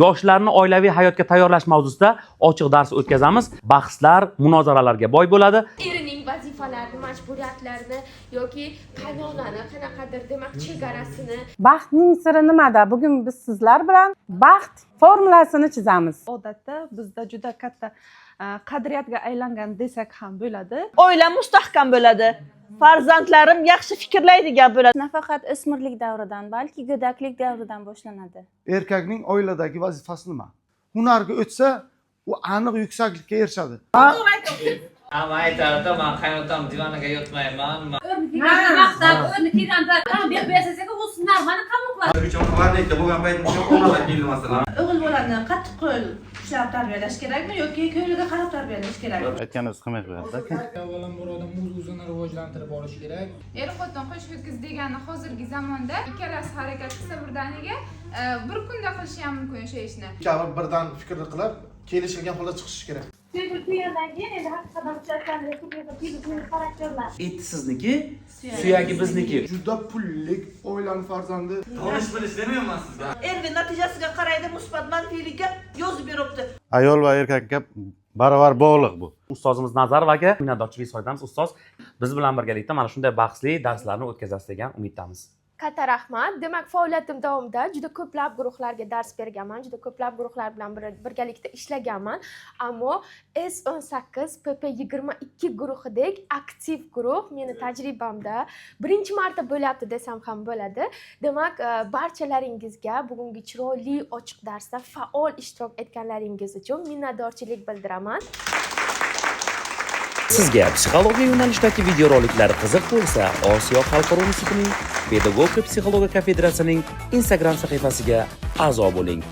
yoshlarni oilaviy hayotga tayyorlash mavzusida ochiq dars o'tkazamiz. Bahslar, munozaralarga boy bo'ladi. Erining vazifalarini, majburiyatlarini yoki qaynonani qanaqadir demak chegarasini. Baxtning siri nimada? Bugun biz sizlar bilan baxt formulasini chizamiz. Odatda bizda juda katta qadriyatga aylangan desak ham bo'ladi. Oilam mustahkam bo'ladi. Farzandlarim yaxshi fikrlaydigan bo'ladi. Nafaqat o'smirlik davridan, balki go'daklik davridan boshlanadi. Erkakning oiladagi vazifasi nima? Hunarga o'tsa, u aniq yuksaklikka erishadi. Ama aytardi, men qaynotam divonaga yotmayman. O'g'il bolani qattiq qo'l ushlab tarbiyalash kerakmi yoki ko'ngliga qarab tarbiyalash kerakmi? Aytganingiz qilmay qo'yadi. Avvalambor odam o'z-o'zini rivojlantirib borish kerak. Er-xotin qo'sh ho'kiz degani hozirgi zamonda ikkalasi harakat qilsa birdaniga bir kunda qilishi ham mumkin o'sha ishni. Ikkovi birdan fikr qilib, kelishilgan holda chiqish kerak. Eti sizniki, suyagi bizniki. Juda pullik oilaning farzandi. Tonish bilish demayman sizga. Ervi natijasiga qaraydi, musbat manfiylikka yozib beribdi. Ayol va erkakka barobar bog'liq bu. Ustozimiz Nazarov aka, minnatdorchilik izhor ustoz. Biz bilan birgalikda mana shunday bahsli darslarni o'tkazasiz degan umiddamiz. Katta rahmat. Demak, faoliyatim davomida juda ko'plab guruhlarga dars berganman, juda ko'plab guruhlar bilan birgalikda ishlaganman. Ammo S18 PP22 guruhidek aktiv guruh meni tajribamda birinchi marta bo'lyapti desam ham bo'ladi. Demak, barchalaringizga bugungi chiroyli ochiq darsda faol ishtirok etganlaringiz uchun minnatdorchilik bildiraman. Sizga psixologiya yo'nalishdagi videoroliklar qiziq bo'lsa, Osiyo xalqaro institutining Pedagogika psixologiya kafedrasining Instagram sahifasiga a'zo bo'ling.